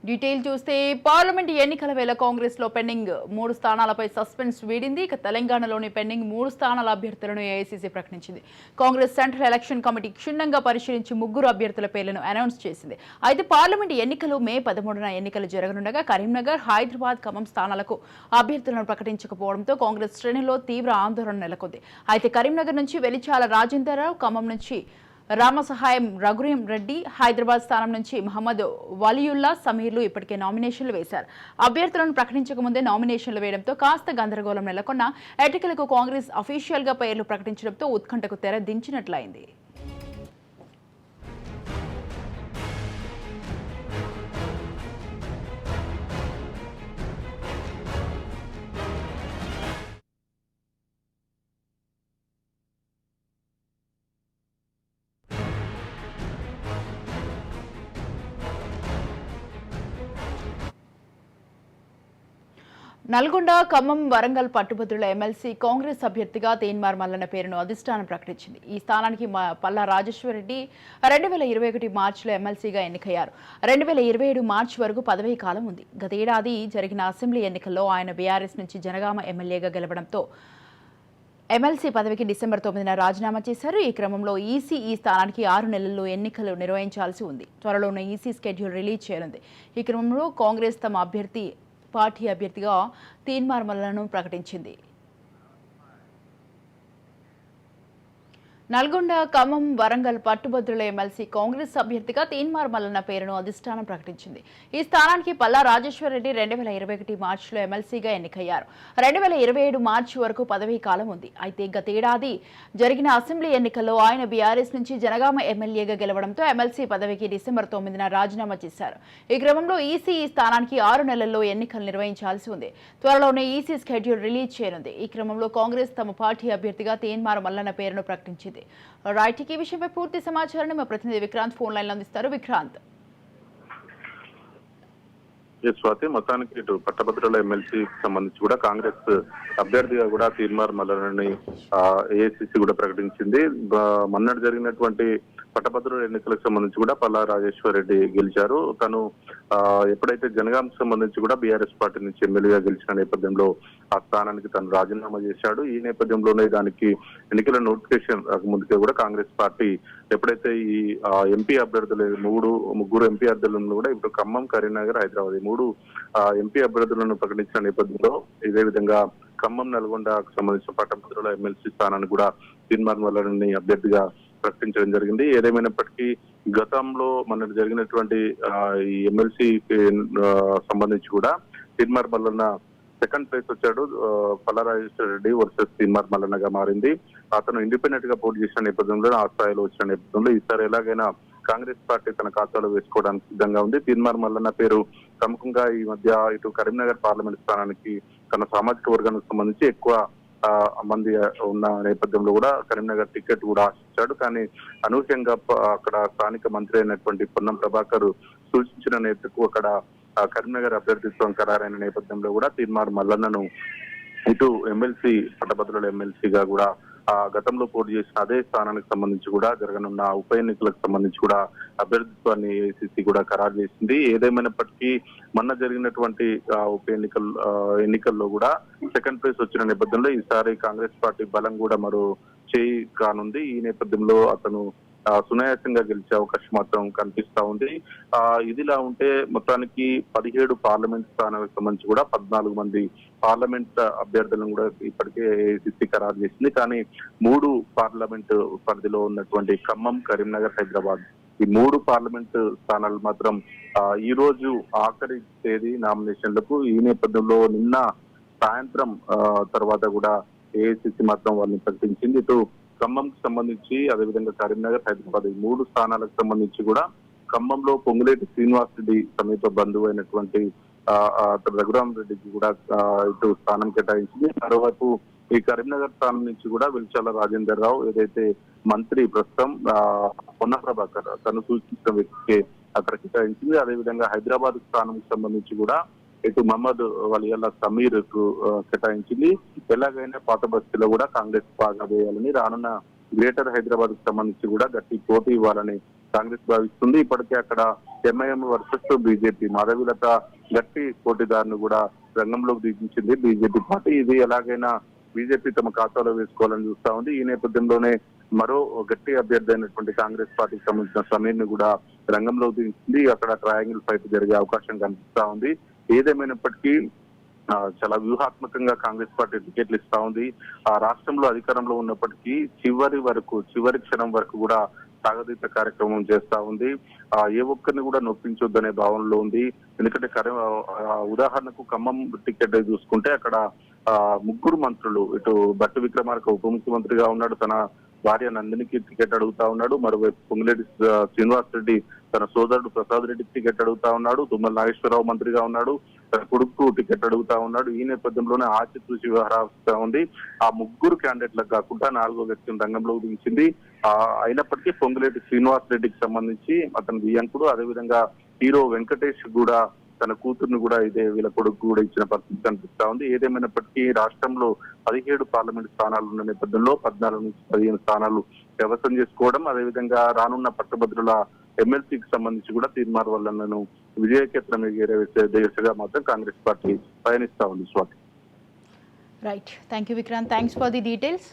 Detail చూస్తే parliament ఎన్నికల వేళ కాంగ్రెస్ లో పెండింగ్ 3 స్థానాలపై సస్పెన్స్ వీడింది. ఇక తెలంగాణలోని పెండింగ్ 3 స్థానాల అభ్యర్థులను ఏఐసీసీ ప్రకటించింది. కాంగ్రెస్ సెంట్రల్ ఎలక్షన్ కమిటీ క్షుణ్ణంగా పరిశీలించి 3 అభ్యర్థుల పేర్లను అనౌన్స్ చేసింది. అయితే పార్లమెంట్ ఎన్నికలు మే 13న ఎన్నికలు జరగనుండగా కరీంనగర్, హైదరాబాద్, ఖమ్మం స్థానాలకు అభ్యర్థులను ప్రకటించకపోవడంతో కాంగ్రెస్ శ్రేణుల్లో తీవ్ర ఆందోళన నెలకొంది. అయితే కరీంనగర్ నుంచి వెలిచాల రాజేందర్రావు, ఖమ్మం నుంచి రామసహాయం రఘురీం రెడ్డి, హైదరాబాద్ స్థానం నుంచి మహమ్మద్ వలియుల్లా సమీర్లు ఇప్పటికే నామినేషన్లు వేశారు. అభ్యర్థులను ప్రకటించక ముందే నామినేషన్లు వేయడంతో కాస్త గందరగోళం నెలకొన్న ఎన్నికలకు కాంగ్రెస్ అఫీషియల్ గా పేర్లు ప్రకటించడంతో ఉత్కంఠకు తెర దించినట్లయింది. నల్గొండ, ఖమ్మం, వరంగల్ పట్టుభద్రుల ఎమ్మెల్సీ కాంగ్రెస్ అభ్యర్థిగా తీన్మార్ మల్లన్న పేరును అధిష్టానం ప్రకటించింది. ఈ స్థానానికి పల్లా రాజేశ్వరరెడ్డి 2021 మార్చిలో ఎమ్మెల్సీగా ఎన్నికయ్యారు. 2027 మార్చి వరకు పదవీ కాలం ఉంది. గతేడాది జరిగిన అసెంబ్లీ ఎన్నికల్లో ఆయన బీఆర్ఎస్ నుంచి జనగామ ఎమ్మెల్యేగా గెలవడంతో ఎమ్మెల్సీ పదవికి డిసెంబర్ 9న రాజీనామా చేశారు. ఈ క్రమంలో ఈసీ ఈ స్థానానికి 6 నెలల్లో ఎన్నికలు నిర్వహించాల్సి ఉంది. త్వరలోనే ఈసీ స్కెడ్యూల్ రిలీజ్ చేయనుంది. ఈ క్రమంలో కాంగ్రెస్ తమ పార్టీ అభ్యర్థిగా తీన్మార్ మల్లన్నను ప్రకటించింది. నల్గొండ, ఖమ్మం, వరంగల్ పట్టుభద్రుల ఎమ్మెల్సీ కాంగ్రెస్ అభ్యర్థిగా తీన్మార్ మల్లన్న పేరును అధిష్టానం ప్రకటించింది. ఈ స్థానానికి పల్లా రాజేశ్వరరెడ్డి 2021 మార్చిలో ఎమ్మెల్సీగా ఎన్నికయ్యారు. 2027 మార్చి వరకు పదవీ కాలం ఉంది. అయితే గతేడాది జరిగిన అసెంబ్లీ ఎన్నికల్లో ఆయన బీఆర్ఎస్ నుంచి జనగామ ఎమ్మెల్యేగా గెలవడంతో ఎమ్మెల్సీ పదవికి డిసెంబర్ 9న రాజీనామా చేశారు. ఈ క్రమంలో ఈసీ ఈ స్థానానికి 6 నెలల్లో ఎన్నికలు నిర్వహించాల్సి ఉంది. త్వరలోనే ఈసీ స్కెడ్యూల్ రిలీజ్ చేయనుంది. ఈ క్రమంలో కాంగ్రెస్ తమ పార్టీ అభ్యర్థిగా తీన్మార్ మల్లన్న పేరును ప్రకటించింది. రైట్, ఈ విషయంపై పూర్తి సమాచారాన్ని మా ప్రతినిధి విక్రాంత్ ఫోన్ లైన్ లో అందిస్తారు. విక్రాంత్. స్వాతి, మొత్తానికి ఇటు పట్టభద్రుల ఎమ్మెల్సీకి సంబంధించి కూడా కాంగ్రెస్ అభ్యర్థిగా కూడా తీన్మార్ మల్లన్నని ఏఐసీసీ కూడా ప్రకటించింది. మొన్నటి జరిగినటువంటి పట్టభద్రుల ఎన్నికలకు సంబంధించి కూడా పల్లా రాజేశ్వర్ రెడ్డి గెలిచారు. తను ఎప్పుడైతే జనగాంకు సంబంధించి కూడా బీఆర్ఎస్ పార్టీ నుంచి ఎమ్మెల్యేగా గెలిచిన నేపథ్యంలో ఆ స్థానానికి తను రాజీనామా చేశాడు. ఈ నేపథ్యంలోనే దానికి ఎన్నికల నోటిఫికేషన్ ముందుకే కూడా కాంగ్రెస్ పార్టీ ఎప్పుడైతే ఈ ఎంపీ అభ్యర్థులు ముగ్గురు ఎంపీ అభ్యర్థులను కూడా ఇప్పుడు ఖమ్మం, కరీంనగర్, హైదరాబాద్ ఈ 3 ఎంపీ అభ్యర్థులను ప్రకటించిన నేపథ్యంలో ఇదే విధంగా ఖమ్మం, నల్గొండకు సంబంధించిన పట్టభద్రుల ఎమ్మెల్సీ స్థానాన్ని కూడా తీన్మార్ మల్లన్నని అభ్యర్థిగా ప్రకటించడం జరిగింది. ఏదేమైనప్పటికీ గతంలో మన జరిగినటువంటి ఈ ఎమ్మెల్సీ సంబంధించి కూడా తీన్మార్ మల్లన్న సెకండ్ ప్లేస్ వచ్చాడు. పల్లా రాజేశ్వర రెడ్డి వర్సెస్ తీన్మార్ మల్లన్నగా మారింది. అతను ఇండిపెండెంట్ గా పోటీ చేసిన నేపథ్యంలో ఆ స్థాయిలో వచ్చిన నేపథ్యంలో ఈసారి ఎలాగైనా కాంగ్రెస్ పార్టీ తన ఖాతాలో వేసుకోవడానికి సిద్ధంగా ఉంది. తీన్మార్ మల్లన్న పేరు ప్రముఖంగా ఈ మధ్య ఇటు కరీంనగర్ పార్లమెంట్ స్థానానికి తన సామాజిక వర్గానికి సంబంధించి ఎక్కువ మంది ఉన్న నేపథ్యంలో కూడా కరీంనగర్ టికెట్ కూడా ఆశించాడు. కానీ అనూహ్యంగా అక్కడ స్థానిక మంత్రి అయినటువంటి పొన్నం ప్రభాకర్ సూచించిన నేతకు అక్కడ కరీంనగర్ అభ్యర్థిత్వం ఖరారైన నేపథ్యంలో కూడా తీన్మార్ మల్లన్నను ఇటు ఎమ్మెల్సీ పట్టభద్రుల ఎమ్మెల్సీగా కూడా గతంలో పోటీ చేసిన అదే స్థానానికి సంబంధించి కూడా జరగనున్న ఉప ఎన్నికలకు సంబంధించి కూడా అభ్యర్థిత్వాన్ని ఏఐసీసీ కూడా ఖరారు చేసింది. ఏదేమైనప్పటికీ మొన్న జరిగినటువంటి ఉప ఎన్నికల్లో కూడా సెకండ్ ప్లేస్ వచ్చిన నేపథ్యంలో ఈసారి కాంగ్రెస్ పార్టీ బలం కూడా మరో చేయి కానుంది. ఈ నేపథ్యంలో అతను సునాయాసంగా గెలిచే అవకాశం మాత్రం కనిపిస్తా ఉంది. ఇదిలా ఉంటే మొత్తానికి 17 పార్లమెంట్ స్థానాలకు సంబంధించి కూడా 14 మంది పార్లమెంట్ అభ్యర్థులను కూడా ఇప్పటికే ఏఐసీసీ ఖరారు చేసింది. కానీ 3 పార్లమెంట్ పరిధిలో ఉన్నటువంటి ఖమ్మం, కరీంనగర్, హైదరాబాద్ ఈ 3 పార్లమెంట్ స్థానాలు మాత్రం ఈ రోజు ఆఖరి తేదీ నామినేషన్లకు. ఈ నేపథ్యంలో నిన్న సాయంత్రం తర్వాత కూడా ఏఐసీసీ మాత్రం వాళ్ళని ప్రకటించింది. ఇటు ఖమ్మంకు సంబంధించి అదేవిధంగా కరీంనగర్, హైదరాబాద్ ఈ 3 స్థానాలకు సంబంధించి కూడా ఖమ్మంలో పొంగులేటి శ్రీనివాస్ రెడ్డి సమీప బంధువు అయినటువంటి రఘురాం రెడ్డికి కూడా ఇటు స్థానం కేటాయించింది. మరోవైపు ఈ కరీంనగర్ స్థానం నుంచి కూడా వెలిచాల రాజేందర్ రావు ఏదైతే మంత్రి ప్రస్తుతం పొన్నం ప్రభాకర్ తను సూచించిన వ్యక్తికి అక్కడ కేటాయించింది. అదేవిధంగా హైదరాబాద్ స్థానంకి సంబంధించి కూడా ఇటు మహమ్మద్ వలియల్లా సమీర్ కు కేటాయించింది. ఎలాగైనా పాత బస్తీలో కూడా కాంగ్రెస్ బాగా వేయాలని, రానున్న గ్రేటర్ హైదరాబాద్ కు సంబంధించి కూడా గట్టి పోటీ ఇవ్వాలని కాంగ్రెస్ భావిస్తుంది. ఇప్పటికే అక్కడ ఎంఐఎం వర్సెస్ బీజేపీ మాధవీలత గట్టి పోటీదారును కూడా రంగంలోకి దిగించింది బీజేపీ పార్టీ. ఇది ఎలాగైనా బీజేపీ తమ ఖాతాలో వేసుకోవాలని చూస్తా ఉంది. ఈ నేపథ్యంలోనే మరో గట్టి అభ్యర్థి అయినటువంటి కాంగ్రెస్ పార్టీకి సంబంధించిన సమీర్ ను కూడా రంగంలోకి దించింది. అక్కడ ట్రయాంగిల్ ఫైట్ జరిగే అవకాశం కనిపిస్తా ఉంది. ఏదేమైనప్పటికీ చాలా వ్యూహాత్మకంగా కాంగ్రెస్ పార్టీ టికెట్లు ఇస్తా ఉంది. ఆ రాష్ట్రంలో అధికారంలో ఉన్నప్పటికీ చివరి క్షణం వరకు కూడా సాగదీత కార్యక్రమం చేస్తా ఉంది. ఏ ఒక్కరిని కూడా నొప్పించొద్దనే భావనలో ఉంది. ఎందుకంటే ఉదాహరణకు ఖమ్మం టికెట్ చూసుకుంటే అక్కడ ముగ్గురు మంత్రులు, ఇటు బట్టి విక్రమార్క ఉప ముఖ్యమంత్రిగా ఉన్నాడు, తన భార్య నందినికి టికెట్ అడుగుతా ఉన్నాడు. మరోవైపు పొంగులేటి శ్రీనివాస్ రెడ్డి తన సోదరుడు ప్రసాద్ రెడ్డికి టికెట్ అడుగుతా ఉన్నాడు. తుమ్మల నాగేశ్వరరావు మంత్రిగా ఉన్నాడు, తన కొడుకు టికెట్ అడుగుతా ఉన్నాడు. ఈ నేపథ్యంలోనే ఆచితూచి వ్యవహరిస్తా ఉంది. ఆ ముగ్గురు క్యాండిడేట్లకు కాకుండా 4వ వ్యక్తిని రంగంలోకి దించింది. అయినప్పటికీ పొంగులేటి శ్రీనివాస్ రెడ్డికి సంబంధించి అతని వియంకుడు, అదేవిధంగా హీరో వెంకటేష్ కూడా తన కూతుర్ని కూడా వీళ్ళ కొడుకు కూడా ఇచ్చిన పరిస్థితి కనిపిస్తా ఉంది. ఏదేమైనప్పటికీ రాష్ట్రంలో 17 పార్లమెంట్ స్థానాలు ఉన్న నేపథ్యంలో 14 నుంచి 15 స్థానాలు వ్యవస్థం చేసుకోవడం, అదేవిధంగా రానున్న పట్టభద్రుల ఎమ్మెల్సీకి సంబంధించి కూడా తీర్మార్ వల్లలను విజయకేతనం ఎగరవేసే దిశగా మాత్రం కాంగ్రెస్ పార్టీ పయనిస్తా ఉంది. Swathi. Right, thank you Vikrant, thanks for the details.